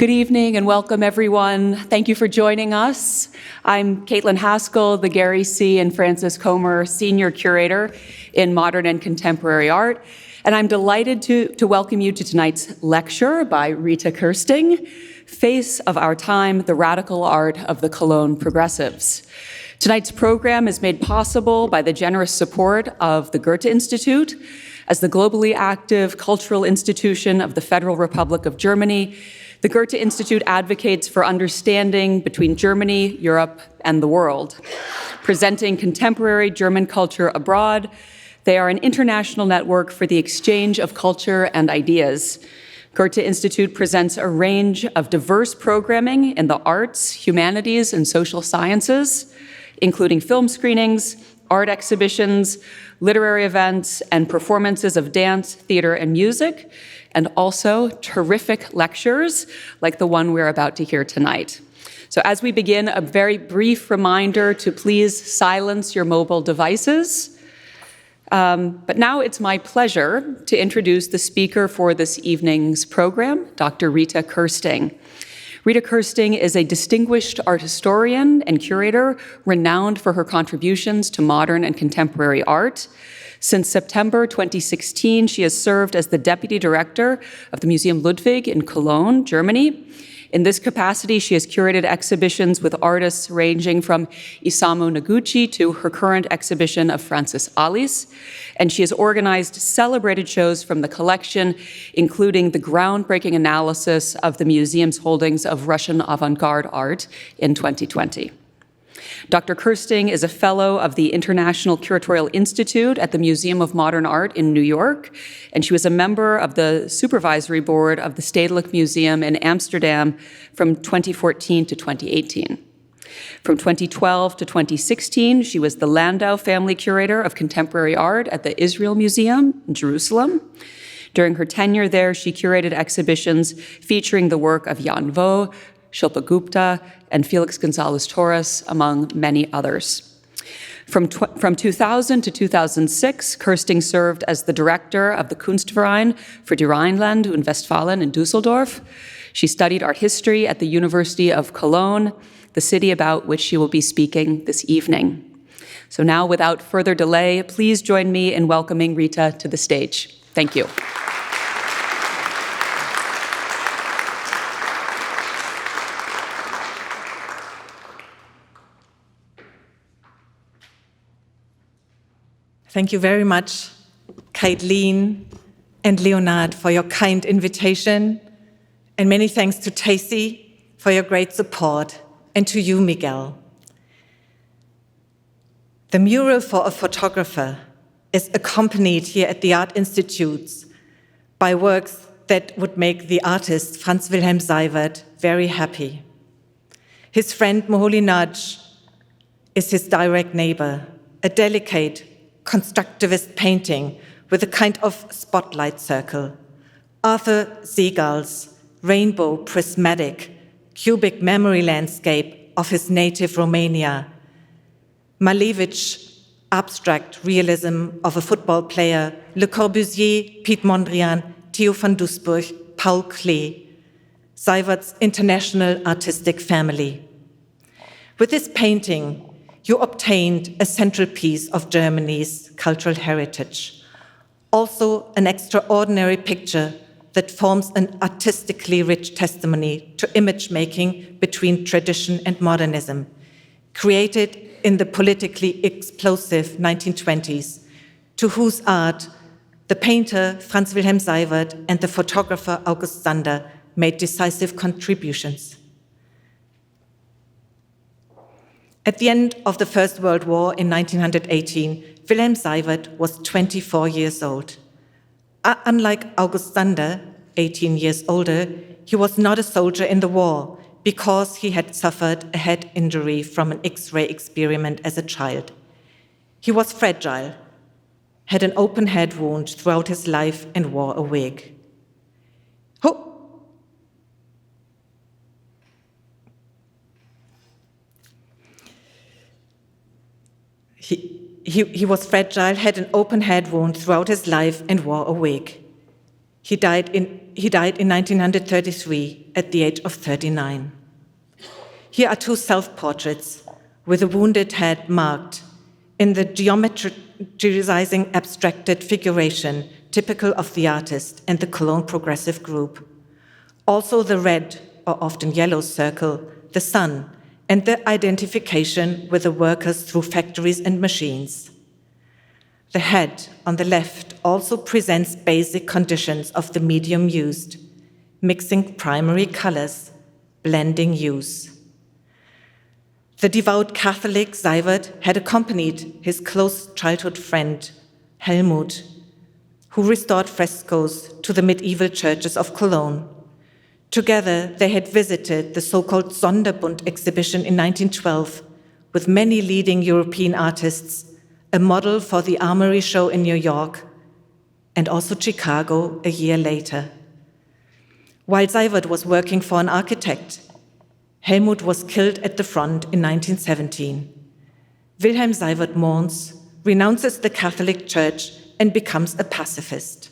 Good evening and welcome, everyone. Thank you for joining us. I'm Caitlin Haskell, the Gary C. and Francis Comer Senior Curator in Modern and Contemporary Art, and I'm delighted to welcome you to tonight's lecture by Rita Kersting, Face of Our Time, the Radical Art of the Cologne Progressives. Tonight's program is made possible by the generous support of the Goethe Institute. As the globally active cultural institution of the Federal Republic of Germany, the Goethe Institute advocates for understanding between Germany, Europe, and the world. Presenting contemporary German culture abroad, they are an international network for the exchange of culture and ideas. Goethe Institute presents a range of diverse programming in the arts, humanities, and social sciences, including film screenings, art exhibitions, literary events, and performances of dance, theater, and music, and also terrific lectures like the one we're about to hear tonight. So as we begin, a very brief reminder to please silence your mobile devices. But now it's my pleasure to introduce the speaker for this evening's program, Dr. Rita Kersting. Rita Kersting is a distinguished art historian and curator renowned for her contributions to modern and contemporary art. Since September 2016, she has served as the deputy director of the Museum Ludwig in Cologne, Germany. In this capacity, she has curated exhibitions with artists ranging from Isamu Noguchi to her current exhibition of Francis Alice. And she has organized celebrated shows from the collection, including the groundbreaking analysis of the museum's holdings of Russian avant-garde art in 2020. Dr. Kersting is a fellow of the International Curatorial Institute at the Museum of Modern Art in New York, and she was a member of the supervisory board of the Stedelijk Museum in Amsterdam from 2014 to 2018. From 2012 to 2016, she was the Landau family curator of contemporary art at the Israel Museum in Jerusalem. During her tenure there, she curated exhibitions featuring the work of Jan Vo, Shilpa Gupta, and Felix Gonzalez Torres, among many others. From 2000 to 2006, Kersting served as the director of the Kunstverein für die Rheinland und Westfalen in Düsseldorf. She studied art history at the University of Cologne, the city about which she will be speaking this evening. So now, without further delay, please join me in welcoming Rita to the stage. Thank you. Thank you very much, Caitlin and Leonard, for your kind invitation, and many thanks to Tacy for your great support, and to you, Miguel. The mural for a photographer is accompanied here at the Art Institutes by works that would make the artist Franz Wilhelm Seiwert very happy. His friend Moholy Nagy is his direct neighbor, a delicate, constructivist painting with a kind of spotlight circle. Arthur Segal's rainbow prismatic, cubic memory landscape of his native Romania. Malevich's abstract realism of a football player, Le Corbusier, Piet Mondrian, Theo van Doesburg, Paul Klee. Seiwert's international artistic family. With this painting, you obtained a central piece of Germany's cultural heritage. Also an extraordinary picture that forms an artistically rich testimony to image-making between tradition and modernism, created in the politically explosive 1920s, to whose art the painter Franz Wilhelm Seiwert and the photographer August Sander made decisive contributions. At the end of the First World War in 1918, Wilhelm Seiwert was 24 years old. Unlike August Sander, 18 years older, he was not a soldier in the war because he had suffered a head injury from an X-ray experiment as a child. He was fragile, had an open head wound throughout his life, and wore a wig. He was fragile, had an open head wound throughout his life, and wore a wig. He died in He died in 1933 at the age of 39. Here are two self-portraits with a wounded head marked in the geometricizing abstracted figuration typical of the artist and the Cologne Progressive group. Also the red, or often yellow circle, the sun, and the identification with the workers through factories and machines. The head on the left also presents basic conditions of the medium used, mixing primary colors, blending hues. The devout Catholic Seiwert had accompanied his close childhood friend, Helmut, who restored frescoes to the medieval churches of Cologne. Together, they had visited the so-called Sonderbund exhibition in 1912 with many leading European artists, a model for the Armory show in New York, and also Chicago a year later. While Seiwert was working for an architect, Helmut was killed at the front in 1917. Wilhelm Seiwert mourns, renounces the Catholic Church, and becomes a pacifist.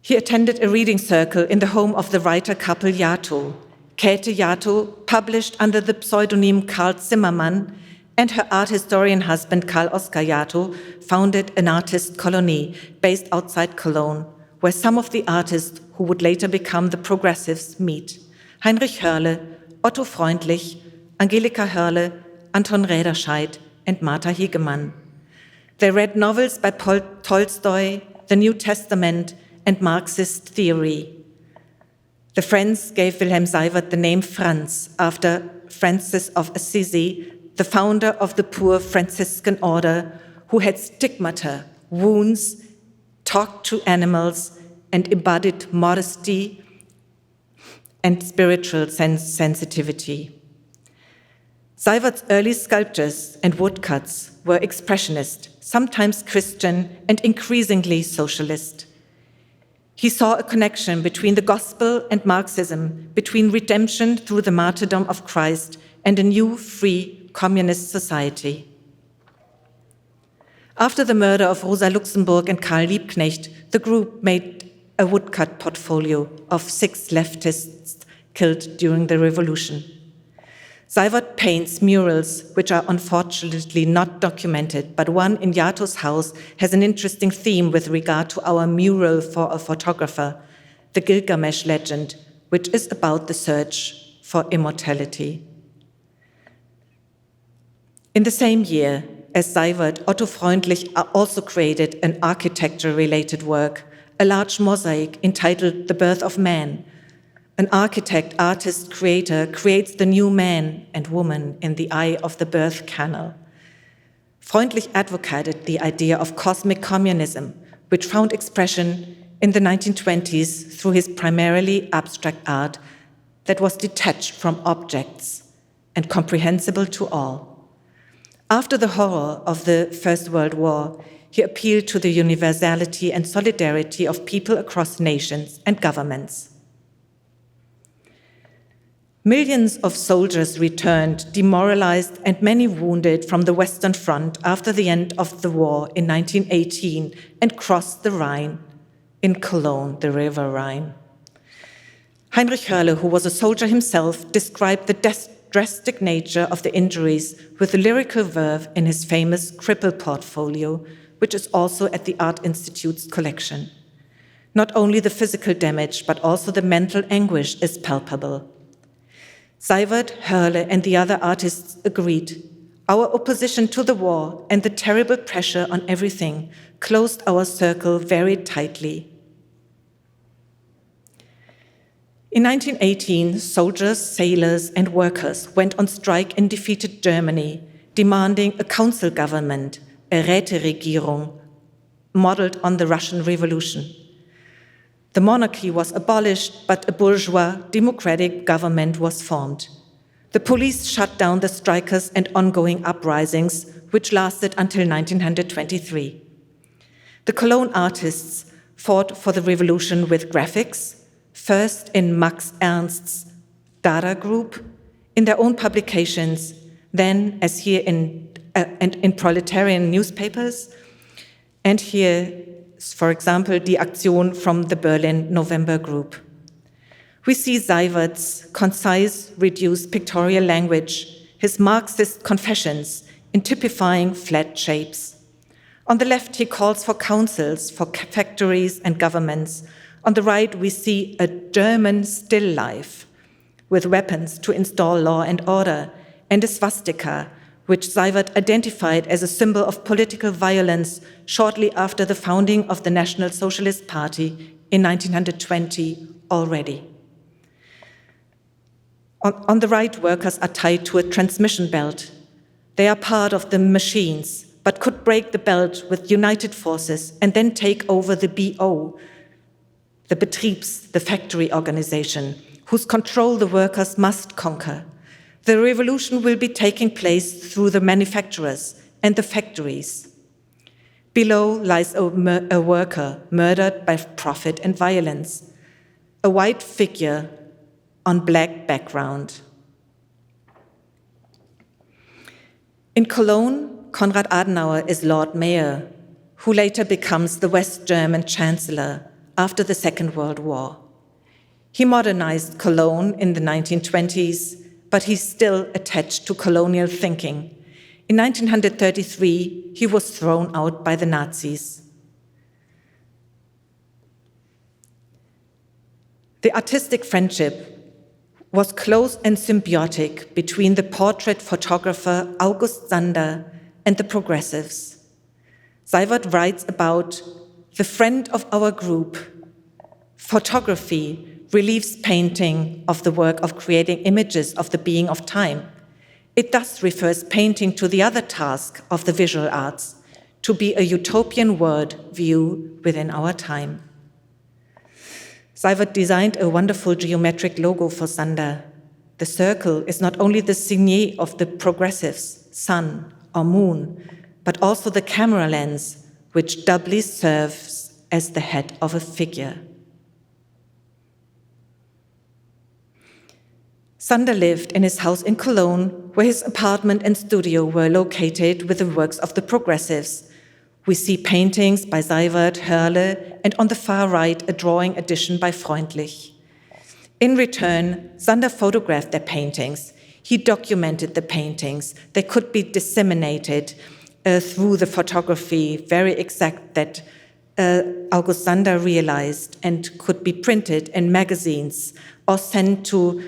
He attended a reading circle in the home of the writer couple Jato. Käthe Jato, published under the pseudonym Karl Zimmermann, and her art historian husband Karl Oskar Jato founded an artist colony based outside Cologne, where some of the artists who would later become the Progressives meet. Heinrich Hörle, Otto Freundlich, Angelika Hörle, Anton Räderscheid, and Martha Hegemann. They read novels by Tolstoy, the New Testament, and Marxist theory. The friends gave Wilhelm Seiwert the name Franz after Francis of Assisi, the founder of the poor Franciscan order, who had stigmata, wounds, talked to animals, and embodied modesty and spiritual sensitivity. Seiwert's early sculptures and woodcuts were expressionist, sometimes Christian, and increasingly socialist. He saw a connection between the gospel and Marxism, between redemption through the martyrdom of Christ and a new, free, communist society. After the murder of Rosa Luxemburg and Karl Liebknecht, the group made a woodcut portfolio of 6 leftists killed during the revolution. Seiwert paints murals, which are unfortunately not documented, but one in Jato's house has an interesting theme with regard to our mural for a photographer, the Gilgamesh legend, which is about the search for immortality. In the same year as Seiwert, Otto Freundlich also created an architecture-related work, a large mosaic entitled The Birth of Man. An architect, artist, creator creates the new man and woman in the eye of the birth canal. Freundlich advocated the idea of cosmic communism, which found expression in the 1920s through his primarily abstract art that was detached from objects and comprehensible to all. After the horror of the First World War, he appealed to the universality and solidarity of people across nations and governments. Millions of soldiers returned, demoralized and many wounded from the Western Front after the end of the war in 1918 and crossed the Rhine in Cologne, the River Rhine. Heinrich Hörle, who was a soldier himself, described the drastic nature of the injuries with a lyrical verve in his famous Cripple portfolio, which is also at the Art Institute's collection. Not only the physical damage, but also the mental anguish is palpable. Seiwert, Hörle, and the other artists agreed. Our opposition to the war and the terrible pressure on everything closed our circle very tightly. In 1918, soldiers, sailors, and workers went on strike in defeated Germany, demanding a council government, a Räteregierung, modeled on the Russian Revolution. The monarchy was abolished, but a bourgeois, democratic government was formed. The police shut down the strikers and ongoing uprisings, which lasted until 1923. The Cologne artists fought for the revolution with graphics, first in Max Ernst's Dada group, in their own publications, then, as here in and in proletarian newspapers. And here, for example, the Aktion from the Berlin November group. We see Seiwert's concise, reduced pictorial language, his Marxist confessions in typifying flat shapes. On the left, he calls for councils, for factories and governments. On the right, we see a German still life with weapons to install law and order, and a swastika, which Seiwert identified as a symbol of political violence shortly after the founding of the National Socialist Party in 1920 already. On the right, workers are tied to a transmission belt. They are part of the machines, but could break the belt with united forces and then take over the BO, the Betriebs, the factory organization, whose control the workers must conquer. The revolution will be taking place through the manufacturers and the factories. Below lies a worker murdered by profit and violence, a white figure on black background. In Cologne, Konrad Adenauer is Lord Mayor, who later becomes the West German Chancellor after the Second World War. He modernized Cologne in the 1920s, but he's still attached to colonial thinking. In 1933, he was thrown out by the Nazis. The artistic friendship was close and symbiotic between the portrait photographer August Sander and the Progressives. Seiwert writes about the friend of our group. Photography relieves painting of the work of creating images of the being of time. It thus refers painting to the other task of the visual arts, to be a utopian world view within our time. Seiwert designed a wonderful geometric logo for Sander. The circle is not only the signet of the Progressives, sun or moon, but also the camera lens, which doubly serves as the head of a figure. Sander lived in his house in Cologne, where his apartment and studio were located with the works of the Progressives. We see paintings by Seiwert, Hörle, and on the far right, a drawing edition by Freundlich. In return, Sander photographed their paintings. He documented the paintings. They could be disseminated through the photography, very exact that August Sander realized, and could be printed in magazines or sent to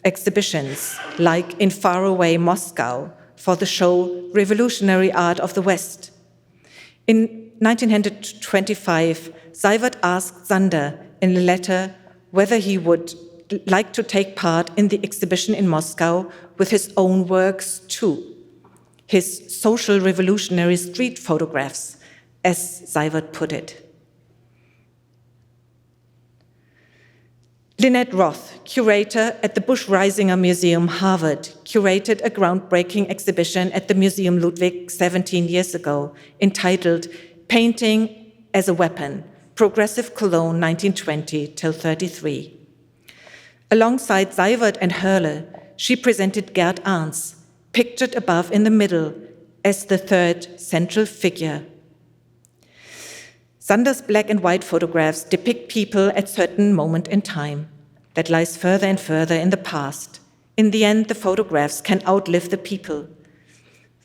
exhibitions, like in faraway Moscow, for the show Revolutionary Art of the West. In 1925, Seiwert asked Sander in a letter whether he would like to take part in the exhibition in Moscow with his own works too, his social revolutionary street photographs, as Seiwert put it. Lynette Roth, curator at the Bush Reisinger Museum, Harvard, curated a groundbreaking exhibition at the Museum Ludwig 17 years ago, entitled Painting as a Weapon, Progressive Cologne 1920 till 33. Alongside Seiwert and Hörle, she presented Gerd Arnz, pictured above in the middle as the third central figure. Sander's black and white photographs depict people at a certain moment in time that lies further and further in the past. In the end, the photographs can outlive the people.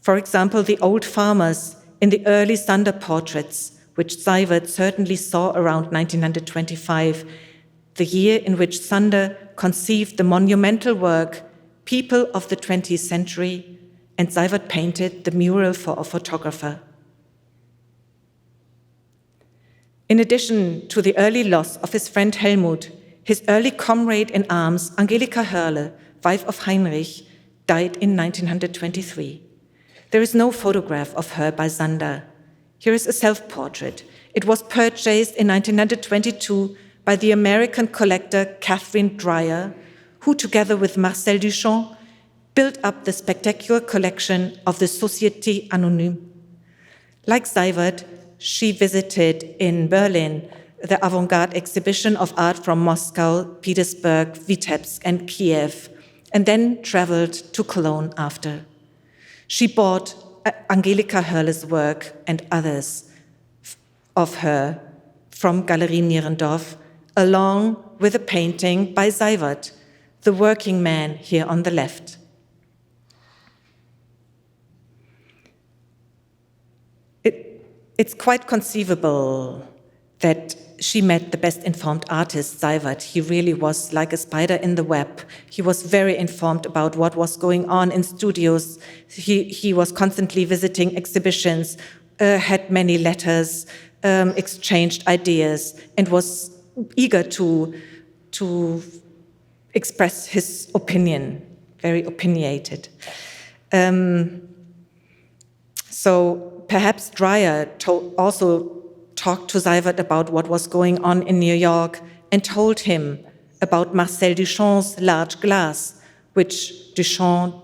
For example, the old farmers in the early Sander portraits, which Seiwert certainly saw around 1925, the year in which Sander conceived the monumental work People of the 20th Century, and Seiwert painted the mural for a photographer. In addition to the early loss of his friend Helmut, his early comrade in arms, Angelika Hörle, wife of Heinrich, died in 1923. There is no photograph of her by Sander. Here is a self-portrait. It was purchased in 1922 by the American collector Catherine Dreyer, who, together with Marcel Duchamp, built up the spectacular collection of the Société Anonyme. Like Seiwert, she visited in Berlin the avant-garde exhibition of art from Moscow, Petersburg, Vitebsk, and Kiev, and then traveled to Cologne after. She bought Angelika Hörle's work and others of her from Galerie Nierendorf, along with a painting by Seiwert, the working man here on the left. It's quite conceivable that she met the best informed artist, Seiwert. He really was like a spider in the web. He was very informed about what was going on in studios. He was constantly visiting exhibitions, had many letters, exchanged ideas, and was eager to express his opinion, very opinionated. So perhaps Dreyer also talked to Seiwert about what was going on in New York and told him about Marcel Duchamp's large glass, which Duchamp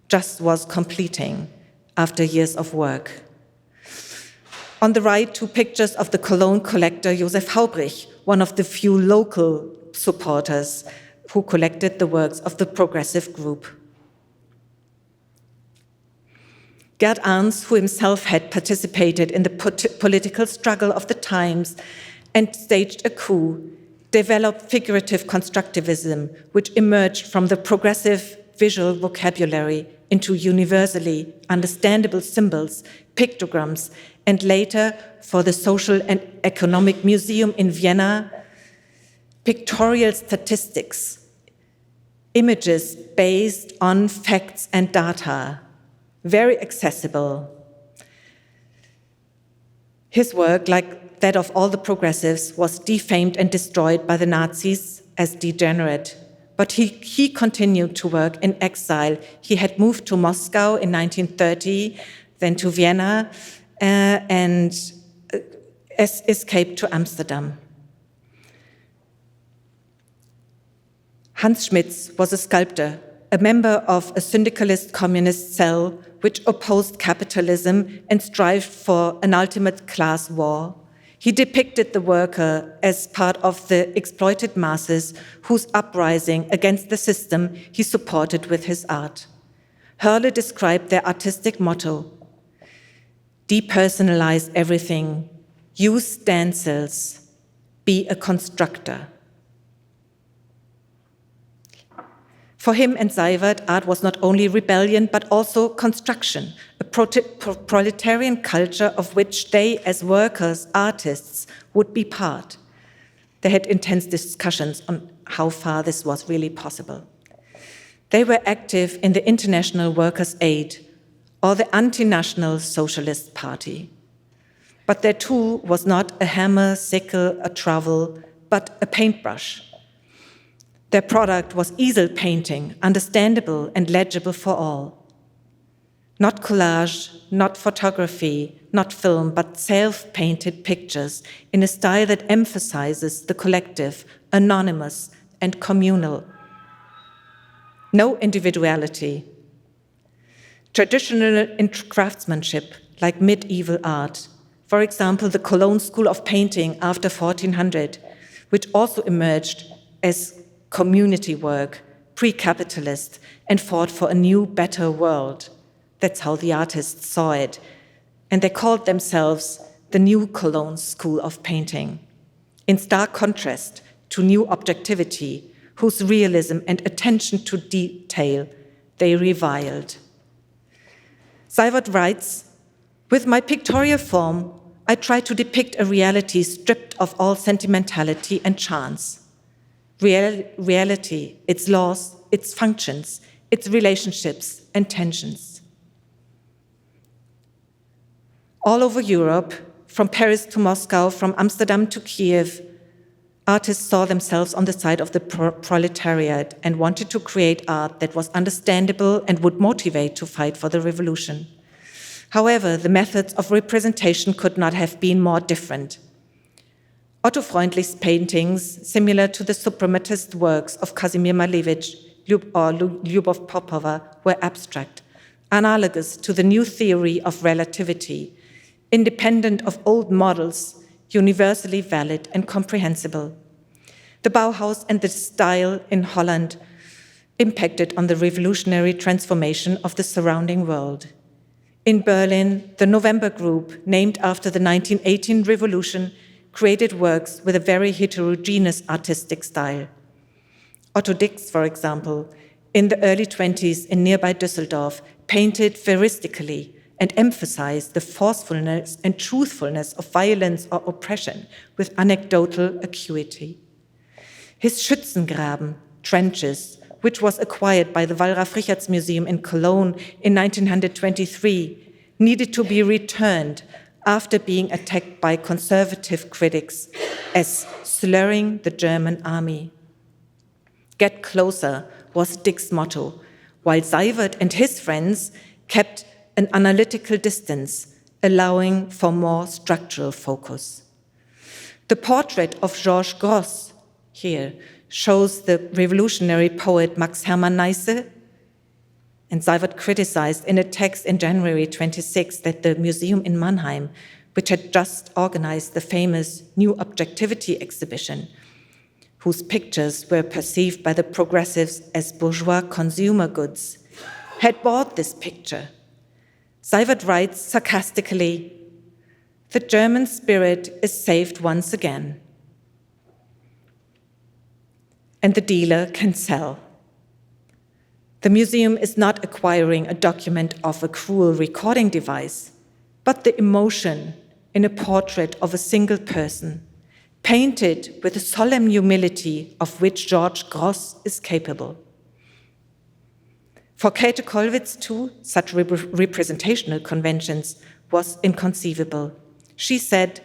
just was completing after years of work. On the right, 2 pictures of the Cologne collector Josef Haubrich, one of the few local supporters who collected the works of the progressive group. Gerd Arns, who himself had participated in the political struggle of the times and staged a coup, developed figurative constructivism, which emerged from the progressive visual vocabulary into universally understandable symbols, pictograms, and later, for the Social and Economic Museum in Vienna, pictorial statistics, images based on facts and data, very accessible. His work, like that of all the progressives, was defamed and destroyed by the Nazis as degenerate. But he continued to work in exile. He had moved to Moscow in 1930, then to Vienna, and escaped to Amsterdam. Hans Schmitz was a sculptor, a member of a syndicalist communist cell which opposed capitalism and strived for an ultimate class war. He depicted the worker as part of the exploited masses whose uprising against the system he supported with his art. Hörle described their artistic motto: depersonalize everything, use stencils, be a constructor. For him and Seiwert, art was not only rebellion, but also construction, a proletarian culture of which they, as workers, artists, would be part. They had intense discussions on how far this was really possible. They were active in the International Workers' Aid, or the anti-National Socialist Party. But their tool was not a hammer, sickle, a trowel, but a paintbrush. Their product was easel painting, understandable and legible for all. Not collage, not photography, not film, but self-painted pictures in a style that emphasizes the collective, anonymous, and communal. No individuality. Traditional craftsmanship, like medieval art, for example, the Cologne School of Painting after 1400, which also emerged as community work, pre-capitalist, and fought for a new, better world. That's how the artists saw it. And they called themselves the New Cologne School of Painting, in stark contrast to new objectivity, whose realism and attention to detail they reviled. Seiwert writes, "With my pictorial form, I try to depict a reality stripped of all sentimentality and chance. Reality, its laws, its functions, its relationships and tensions." All over Europe, from Paris to Moscow, from Amsterdam to Kiev, artists saw themselves on the side of the proletariat and wanted to create art that was understandable and would motivate to fight for the revolution. However, the methods of representation could not have been more different. Otto Freundlich's paintings, similar to the suprematist works of Kazimir Malevich or Lyubov Popova, were abstract, analogous to the new theory of relativity, independent of old models, universally valid and comprehensible. The Bauhaus and the style in Holland impacted on the revolutionary transformation of the surrounding world. In Berlin, the November Group, named after the 1918 revolution, created works with a very heterogeneous artistic style. Otto Dix, for example, in the early 20s in nearby Düsseldorf, painted veristically and emphasized the forcefulness and truthfulness of violence or oppression with anecdotal acuity. His Schützengraben, trenches, which was acquired by the Wallraf-Richartz Museum in Cologne in 1923, needed to be returned after being attacked by conservative critics as slurring the German army. Get closer was Dick's motto, while Seiwert and his friends kept an analytical distance, allowing for more structural focus. The portrait of Georges Grosz here shows the revolutionary poet Max Hermann Neisse, and Seiwert criticized in a text in January 26 that the museum in Mannheim, which had just organized the famous New Objectivity exhibition, whose pictures were perceived by the progressives as bourgeois consumer goods, had bought this picture. Seiwert writes sarcastically, "The German spirit is saved once again, and the dealer can sell." The museum is not acquiring a document of a cruel recording device, but the emotion in a portrait of a single person, painted with the solemn humility of which George Grosz is capable. For Käthe Kollwitz, too, such representational conventions was inconceivable. She said,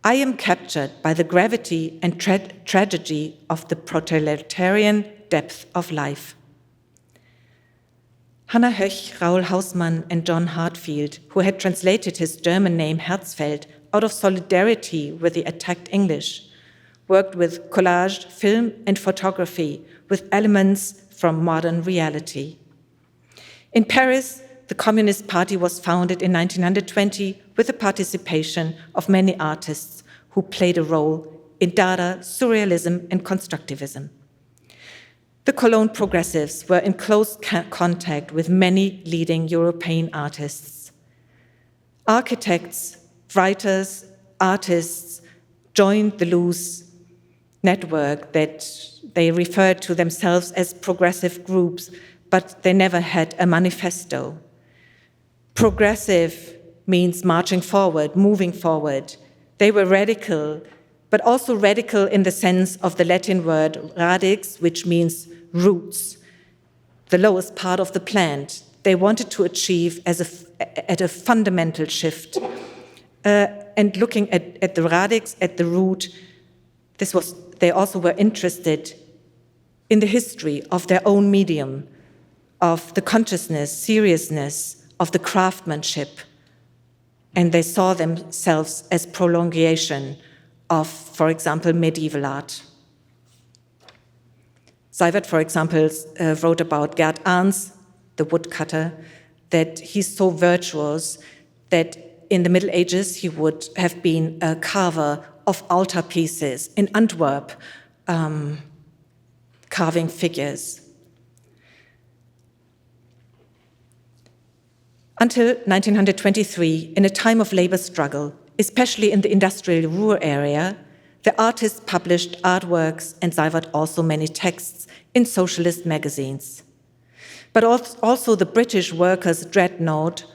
"I am captured by the gravity and tragedy of the proletarian depth of life." Hannah Höch, Raoul Hausmann, and John Hartfield, who had translated his German name Herzfeld out of solidarity with the attacked English, worked with collage, film, and photography with elements from modern reality. In Paris, the Communist Party was founded in 1920 with the participation of many artists who played a role in Dada, Surrealism, and Constructivism. The Cologne Progressives were in close contact with many leading European artists. Architects, writers, artists joined the loose network that they referred to themselves as progressive groups, but they never had a manifesto. Progressive means marching forward, moving forward. They were radical, but also radical in the sense of the Latin word radix, which means roots, the lowest part of the plant. They wanted to achieve at a fundamental shift. And looking at the radix, at the root, they also were interested in the history of their own medium, of the consciousness, seriousness, of the craftsmanship, and they saw themselves as prolongation of, for example, medieval art. Seiwert, for example, wrote about Gerd Arns, the woodcutter, that he's so virtuous that in the Middle Ages he would have been a carver of altarpieces in Antwerp, carving figures. Until 1923, in a time of labor struggle, especially in the industrial rural area, the artists published artworks and Seiwert also many texts in socialist magazines. But also the British Workers' Dreadnought,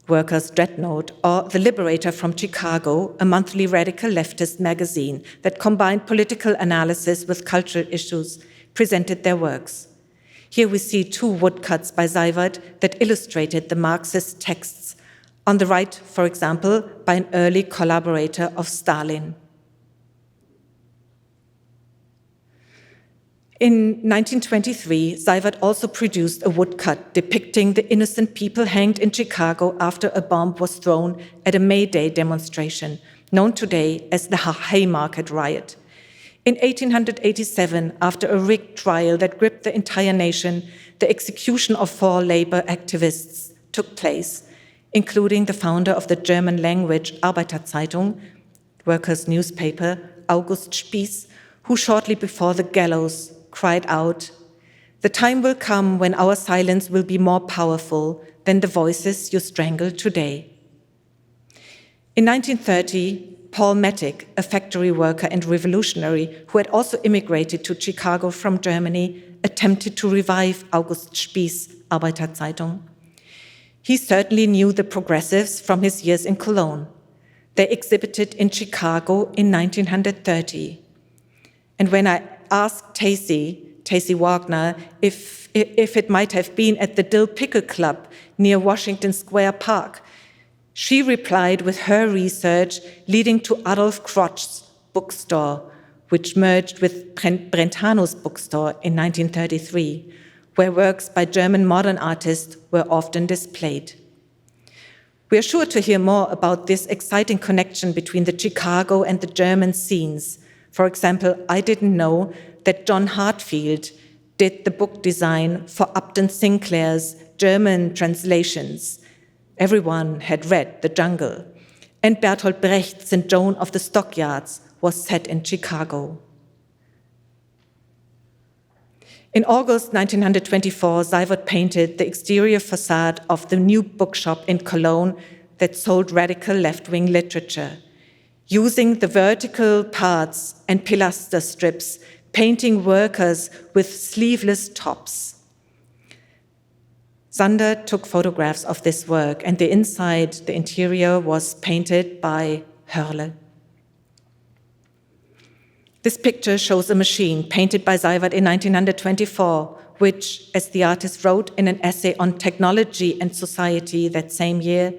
or The Liberator from Chicago, a monthly radical leftist magazine that combined political analysis with cultural issues, presented their works. Here we see two woodcuts by Seiwert that illustrated the Marxist texts. On the right, for example, by an early collaborator of Stalin. In 1923, Seiwert also produced a woodcut depicting the innocent people hanged in Chicago after a bomb was thrown at a May Day demonstration, known today as the Haymarket Riot. In 1887, after a rigged trial that gripped the entire nation, the execution of 4 labor activists took place, including the founder of the German-language Arbeiterzeitung, workers' newspaper, August Spieß, who shortly before the gallows cried out, The time will come when our silence will be more powerful than the voices you strangle today. In 1930, Paul Mattick, a factory worker and revolutionary who had also immigrated to Chicago from Germany, attempted to revive August Spieß' Arbeiterzeitung. He certainly knew the Progressives from his years in Cologne. They exhibited in Chicago in 1930. And when I asked Tacy Wagner, if it might have been at the Dill Pickle Club near Washington Square Park, she replied with her research leading to Adolf Krotz's bookstore, which merged with Brentano's bookstore in 1933, where works by German modern artists were often displayed. We are sure to hear more about this exciting connection between the Chicago and the German scenes. For example, I didn't know that John Hartfield did the book design for Upton Sinclair's German translations. Everyone had read The Jungle. And Bertolt Brecht's St. Joan of the Stockyards was set in Chicago. In August 1924, Seiwert painted the exterior facade of the new bookshop in Cologne that sold radical left-wing literature, using the vertical parts and pilaster strips, painting workers with sleeveless tops. Sander took photographs of this work, and the interior was painted by Hörle. This picture shows a machine painted by Seiwert in 1924, which, as the artist wrote in an essay on technology and society that same year,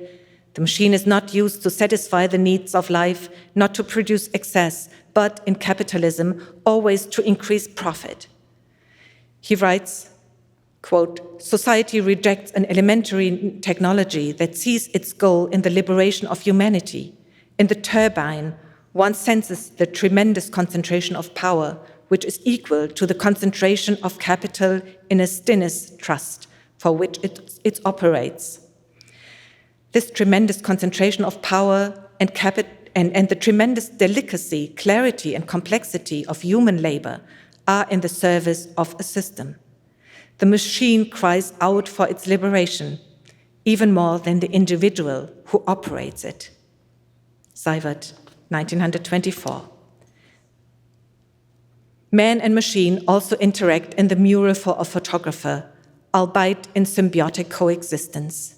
the machine is not used to satisfy the needs of life, not to produce excess, but in capitalism, always to increase profit. He writes, quote, "Society rejects an elementary technology that sees its goal in the liberation of humanity. In the turbine, one senses the tremendous concentration of power, which is equal to the concentration of capital in a Stinnes trust, for which it operates. This tremendous concentration of power and the tremendous delicacy, clarity, and complexity of human labor are in the service of a system. The machine cries out for its liberation, even more than the individual who operates it." Seiwert, 1924. Man and machine also interact in the mural for a photographer, albeit in symbiotic coexistence.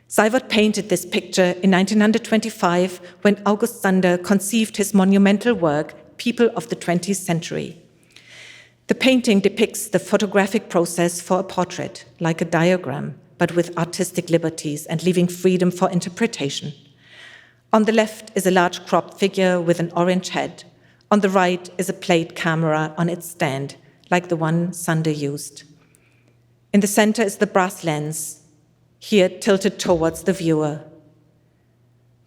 Seiwert painted this picture in 1925 when August Sander conceived his monumental work, People of the 20th Century. The painting depicts the photographic process for a portrait, like a diagram, but with artistic liberties and leaving freedom for interpretation. On the left is a large cropped figure with an orange head. On the right is a plate camera on its stand, like the one Sander used. In the center is the brass lens, here tilted towards the viewer.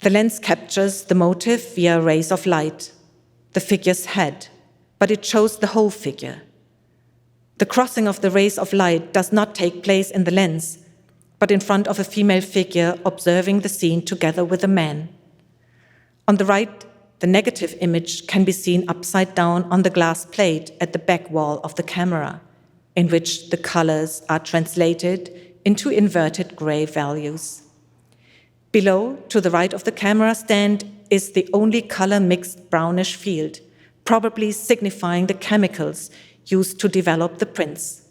The lens captures the motive via rays of light, the figure's head, but it shows the whole figure. The crossing of the rays of light does not take place in the lens, but in front of a female figure observing the scene together with a man. On the right, the negative image can be seen upside down on the glass plate at the back wall of the camera, in which the colors are translated into inverted gray values. Below, to the right of the camera stand, is the only color-mixed brownish field, probably signifying the chemicals used to develop the prints.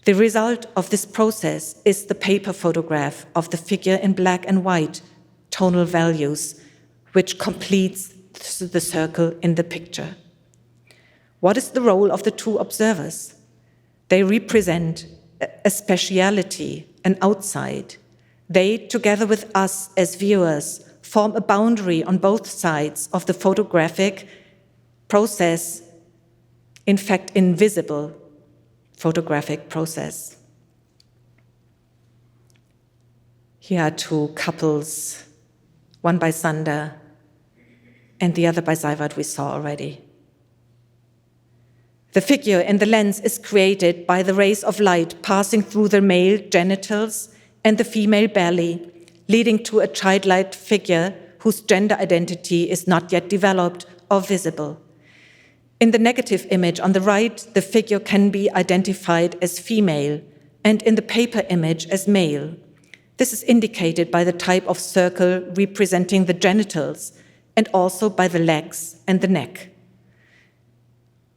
The result of this process is the paper photograph of the figure in black and white, tonal values, which completes the circle in the picture. What is the role of the two observers? They represent a speciality, an outside. They, together with us as viewers, form a boundary on both sides of the photographic process, in fact, invisible photographic process. Here are two couples, one by Sander and the other by Seiwert we saw already. The figure in the lens is created by the rays of light passing through the male genitals and the female belly, leading to a childlike figure whose gender identity is not yet developed or visible. In the negative image on the right, the figure can be identified as female, and in the paper image as male. This is indicated by the type of circle representing the genitals, and also by the legs and the neck.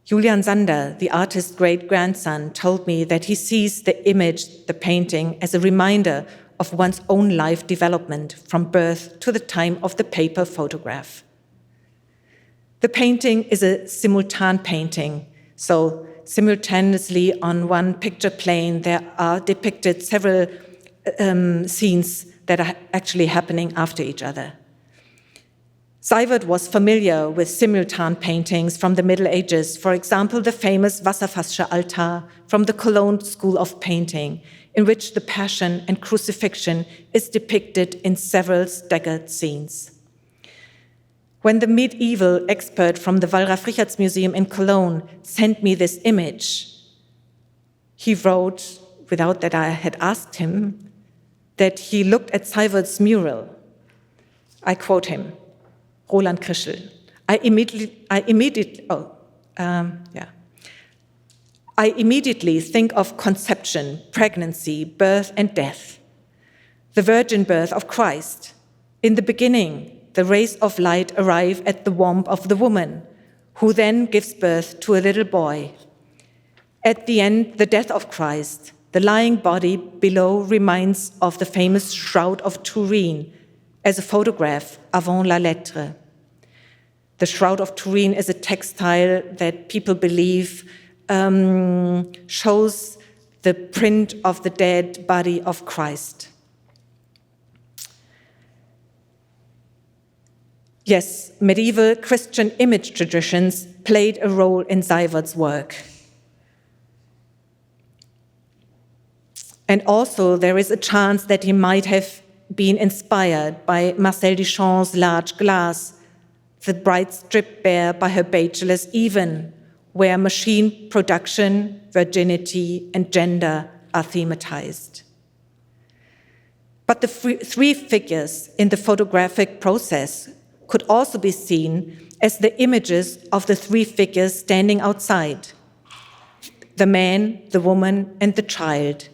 Julian Sander, the artist's great-grandson, told me that he sees the image, the painting, as a reminder of one's own life development from birth to the time of the paper photograph. The painting is a simultane painting, so simultaneously on one picture plane there are depicted several scenes that are actually happening after each other. Seiwert was familiar with simultane paintings from the Middle Ages, for example, the famous Wasserfass'scher Altar from the Cologne School of Painting, in which the Passion and Crucifixion is depicted in several staggered scenes. When the medieval expert from the Wallraf-Richartz Museum in Cologne sent me this image, he wrote, without that I had asked him, that he looked at Seiwert's mural. I quote him, Roland Krischl. I immediately think of conception, pregnancy, birth, and death. The virgin birth of Christ. In the beginning, the rays of light arrive at the womb of the woman, who then gives birth to a little boy. At the end, the death of Christ. The lying body below reminds of the famous Shroud of Turin as a photograph avant la lettre. The Shroud of Turin is a textile that people believe shows the print of the dead body of Christ. Yes, medieval Christian image traditions played a role in Seiwert's work. And also there is a chance that he might have been inspired by Marcel Duchamp's Large Glass, the bright strip bare by her Bageless Even, where machine production, virginity, and gender are thematized. But the three figures in the photographic process could also be seen as the images of the three figures standing outside: the man, the woman, and the child.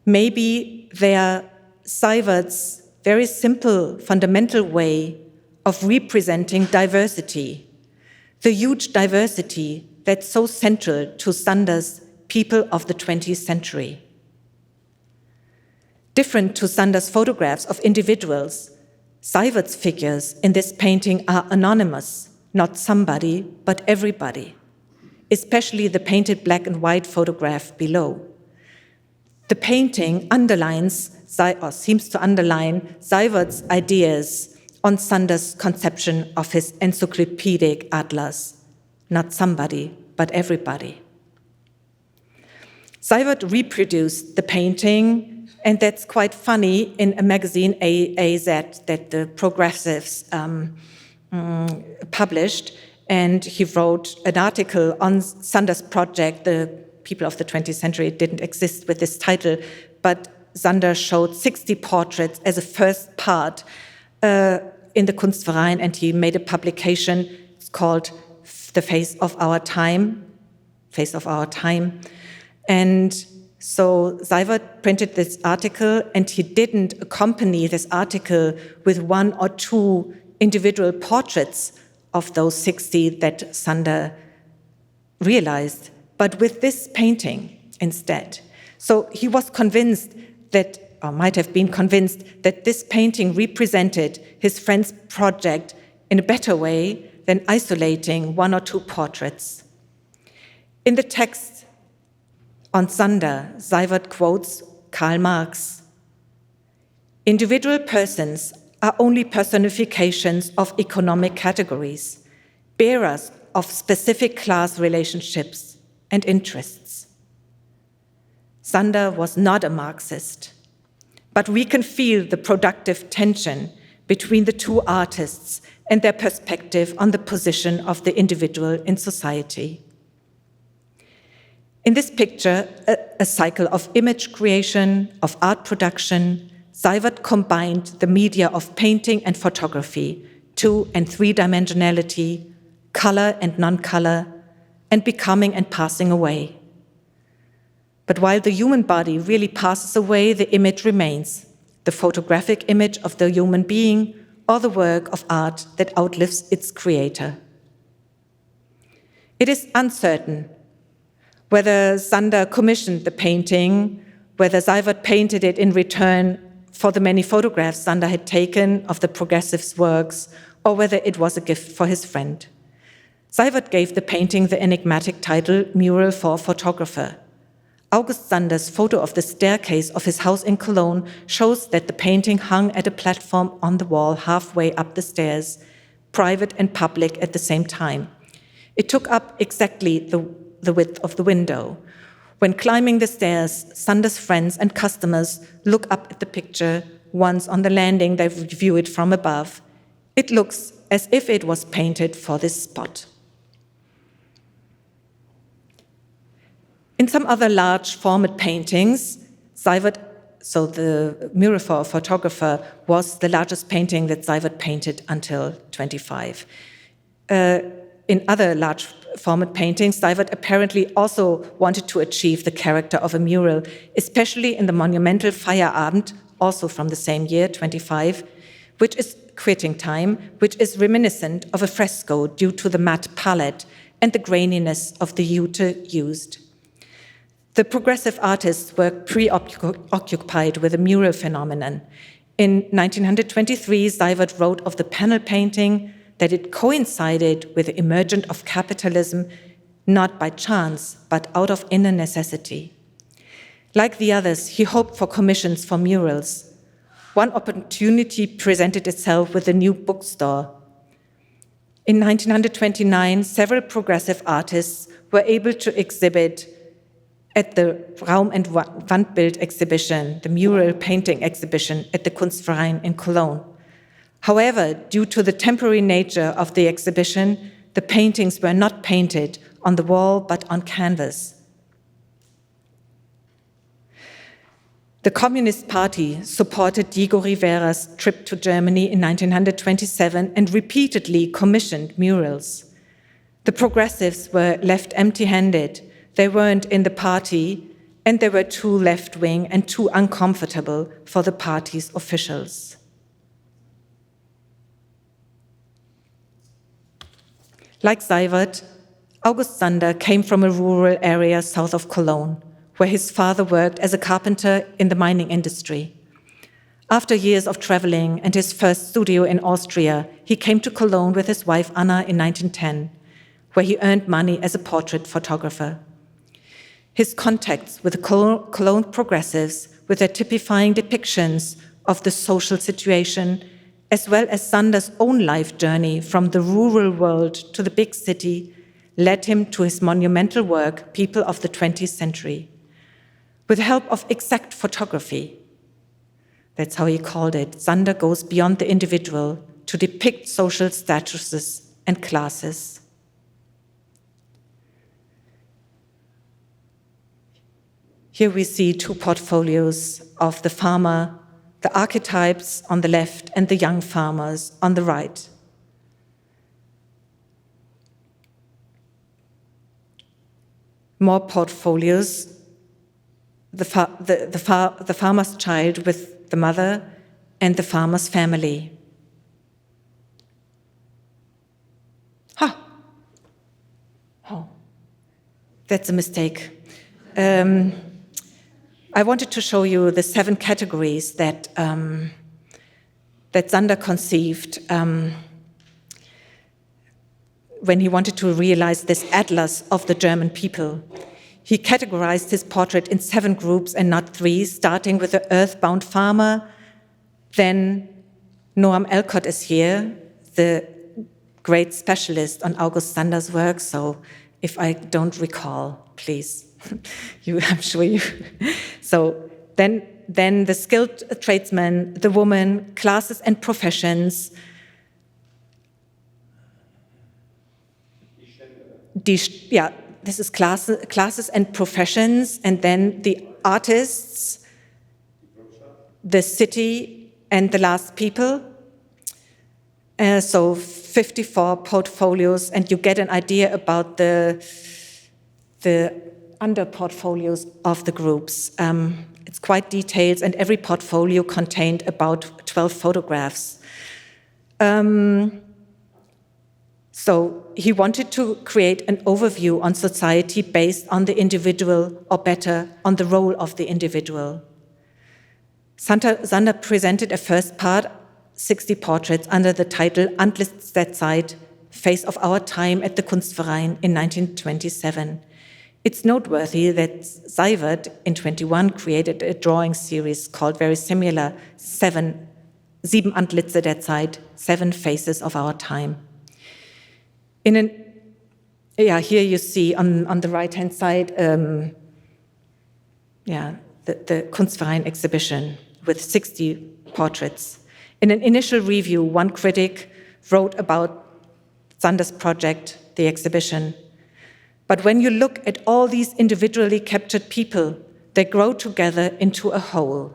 Maybe they are Seiwert's very simple, fundamental way of representing diversity, the huge diversity that's so central to Sander's people of the 20th century. Different to Sander's photographs of individuals, Seiwert's figures in this painting are anonymous, not somebody, but everybody, especially the painted black and white photograph below. The painting underlines, or seems to underline, Seiwert's ideas on Sander's conception of his encyclopedic atlas, not somebody, but everybody. Seiwert reproduced the painting, and that's quite funny, in a magazine, AZ, that the Progressives published, and he wrote an article on Sander's project. The people of the 20th century. It didn't exist with this title, but Sander showed 60 portraits as a first part in the Kunstverein, and he made a publication. It's called The Face of Our Time, And so Seiwert printed this article, and he didn't accompany this article with one or two individual portraits of those 60 that Sander realized, but with this painting instead. So he was convinced that, or might have been convinced, that this painting represented his friend's project in a better way than isolating one or two portraits. In the text on Sander, Seiwert quotes Karl Marx. Individual persons are only personifications of economic categories, bearers of specific class relationships and interests. Sander was not a Marxist, but we can feel the productive tension between the two artists and their perspective on the position of the individual in society. In this picture, a cycle of image creation, of art production, Seiwert combined the media of painting and photography, 2- and 3-dimensionality, color and non-color, and becoming and passing away. But while the human body really passes away, the image remains, the photographic image of the human being or the work of art that outlives its creator. It is uncertain whether Sander commissioned the painting, whether Seiwert painted it in return for the many photographs Sander had taken of the Progressives' works, or whether it was a gift for his friend. Seiwert gave the painting the enigmatic title Mural for a Photographer. August Sander's photo of the staircase of his house in Cologne shows that the painting hung at a platform on the wall halfway up the stairs, private and public at the same time. It took up exactly the width of the window. When climbing the stairs, Sander's friends and customers look up at the picture. Once on the landing, they view it from above. It looks as if it was painted for this spot. In some other large format paintings, Seiwert, so the Mural for a Photographer, was the largest painting that Seiwert painted until 25. In other large format paintings, Seiwert apparently also wanted to achieve the character of a mural, especially in the monumental Feierabend, also from the same year, 25, which is Quitting Time, which is reminiscent of a fresco due to the matte palette and the graininess of the jute used. The progressive artists were preoccupied with the mural phenomenon. In 1923, Seiwert wrote of the panel painting that it coincided with the emergence of capitalism, not by chance, but out of inner necessity. Like the others, he hoped for commissions for murals. One opportunity presented itself with the new bookstore. In 1929, several progressive artists were able to exhibit at the Raum- und Wandbild exhibition, the mural painting exhibition at the Kunstverein in Cologne. However, due to the temporary nature of the exhibition, the paintings were not painted on the wall but on canvas. The Communist Party supported Diego Rivera's trip to Germany in 1927 and repeatedly commissioned murals. The progressives were left empty-handed. They weren't in the party, and they were too left-wing and too uncomfortable for the party's officials. Like Seiwert, August Sander came from a rural area south of Cologne, where his father worked as a carpenter in the mining industry. After years of traveling and his first studio in Austria, he came to Cologne with his wife Anna in 1910, where he earned money as a portrait photographer. His contacts with the Cologne Progressives, with their typifying depictions of the social situation, as well as Sander's own life journey from the rural world to the big city, led him to his monumental work, People of the 20th Century. With the help of exact photography, that's how he called it, Sander goes beyond the individual to depict social statuses and classes. Here we see two portfolios of the farmer, the archetypes on the left and the young farmers on the right. More portfolios, the farmer's child with the mother and the farmer's family. Oh, that's a mistake. I wanted to show you the 7 categories that Sander conceived when he wanted to realize this atlas of the German people. He categorized his portrait in 7 groups and not 3, starting with the earthbound farmer. Then Noam Elcott is here, the great specialist on August Sander's work. So if I don't recall, please. I'm sure you. So then the skilled tradesman, the woman, classes and professions. This is classes and professions, and then the artists, the city, and the last people. So 54 portfolios, and you get an idea about the under portfolios of the groups. It's quite detailed, and every portfolio contained about 12 photographs. So he wanted to create an overview on society based on the individual, or better, on the role of the individual. Sander presented a first part, 60 portraits, under the title Antlitz der Zeit, Face of Our Time at the Kunstverein in 1927. It's noteworthy that Seiwert in 21 created a drawing series called very similar, Sieben Antlitze der Zeit, Seven Faces of Our Time. Here you see on the right-hand side, the Kunstverein exhibition with 60 portraits. In an initial review, one critic wrote about Sander's project, the exhibition. But when you look at all these individually captured people, they grow together into a whole.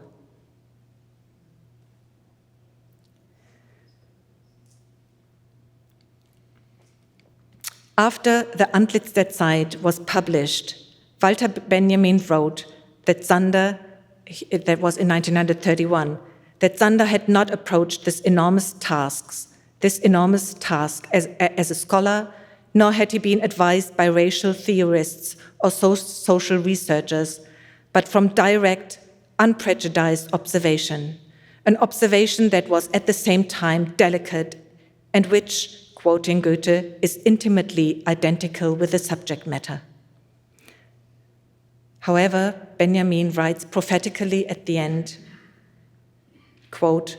After the Antlitz der Zeit was published, Walter Benjamin wrote that Sander, that was in 1931, that Sander had not approached this enormous task as a scholar, nor had he been advised by racial theorists or social researchers, but from direct, unprejudiced observation, an observation that was at the same time delicate and which, quoting Goethe, is intimately identical with the subject matter. However, Benjamin writes prophetically at the end, quote,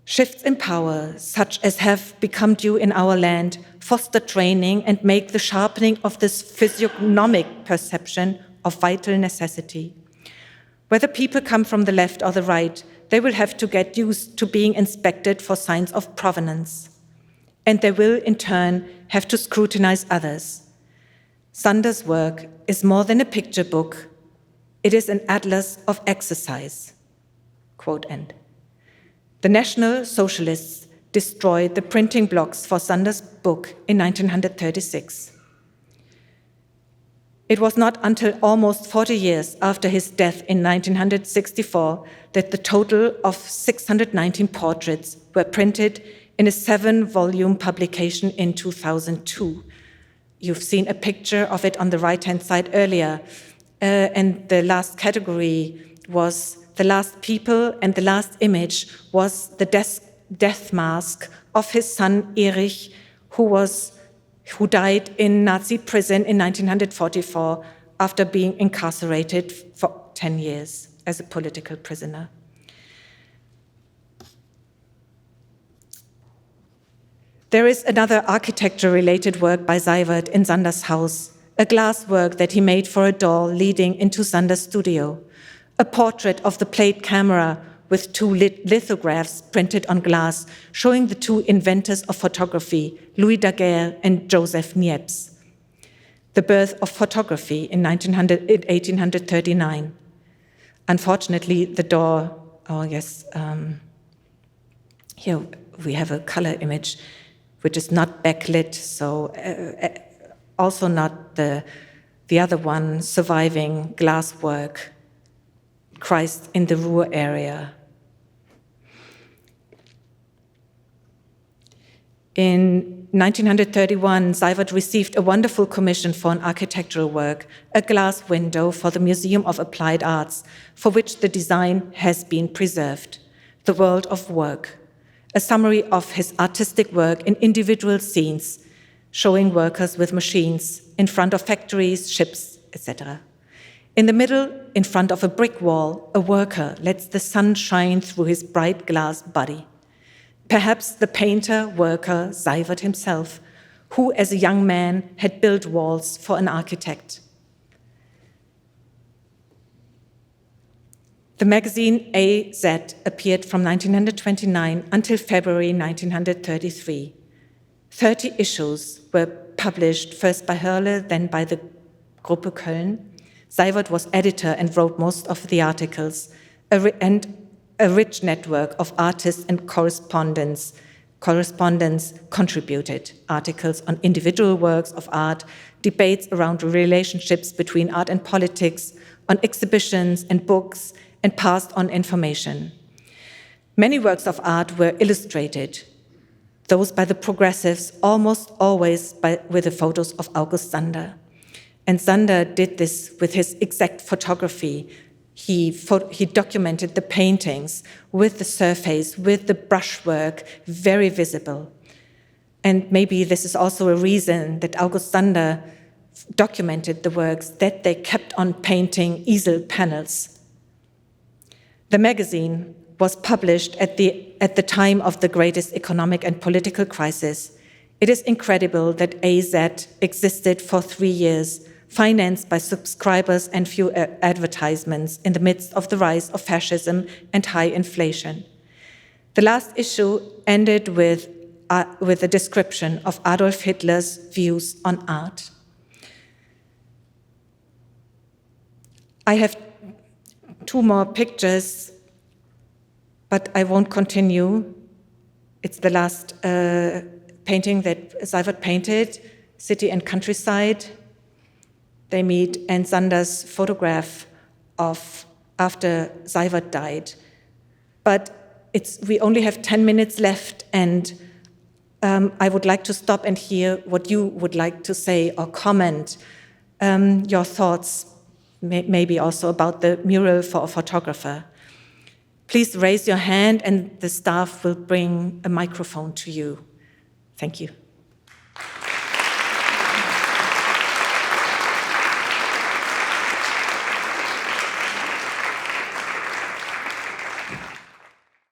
shifts in power, such as have become due in our land, foster training and make the sharpening of this physiognomic perception of vital necessity. Whether people come from the left or the right, they will have to get used to being inspected for signs of provenance. And they will, in turn, have to scrutinize others. Sander's work is more than a picture book. It is an atlas of exercise. Quote end. The National Socialists destroyed the printing blocks for Sander's book in 1936. It was not until almost 40 years after his death in 1964 that the total of 619 portraits were printed in a 7-volume publication in 2002. You've seen a picture of it on the right-hand side earlier. And the last category was the last people, and the last image was the death mask of his son Erich, who died in Nazi prison in 1944 after being incarcerated for 10 years as a political prisoner. There is another architecture-related work by Seiwert in Sander's house, a glass work that he made for a door leading into Sander's studio, a portrait of the plate camera with 2 lithographs printed on glass showing the 2 inventors of photography, Louis Daguerre and Joseph Niepce. The birth of photography in 1839. Unfortunately, the door, here we have a color image, which is not backlit, so also not the other one, surviving glasswork, Christ in the Ruhr area. In 1931, Seiwert received a wonderful commission for an architectural work, a glass window for the Museum of Applied Arts, for which the design has been preserved, The World of Work, a summary of his artistic work in individual scenes, showing workers with machines in front of factories, ships, etc. In the middle, in front of a brick wall, a worker lets the sun shine through his bright glass body. Perhaps the painter, worker, Seiwert himself, who as a young man had built walls for an architect. The magazine AZ appeared from 1929 until February 1933. 30 issues were published, first by Hörle, then by the Gruppe Köln. Seiwert was editor and wrote most of the articles, and a rich network of artists and correspondents Correspondents contributed articles on individual works of art, debates around relationships between art and politics, on exhibitions and books, and passed on information. Many works of art were illustrated, those by the Progressives almost always with the photos of August Sander. And Sander did this with his exact photography. He documented the paintings with the surface, with the brushwork, very visible. And maybe this is also a reason that August Sander documented the works, that they kept on painting easel panels. The magazine was published at the time of the greatest economic and political crisis. It is incredible that AZ existed for 3 years, financed by subscribers and few advertisements in the midst of the rise of fascism and high inflation. The last issue ended with a description of Adolf Hitler's views on art. I have 2 more pictures, but I won't continue. It's the last painting that Seiwert painted, City and Countryside. They meet, and Sander's photograph of after Seiwert died. But we only have 10 minutes left, and I would like to stop and hear what you would like to say or comment, your thoughts, maybe also about the mural for a photographer. Please raise your hand and the staff will bring a microphone to you. Thank you.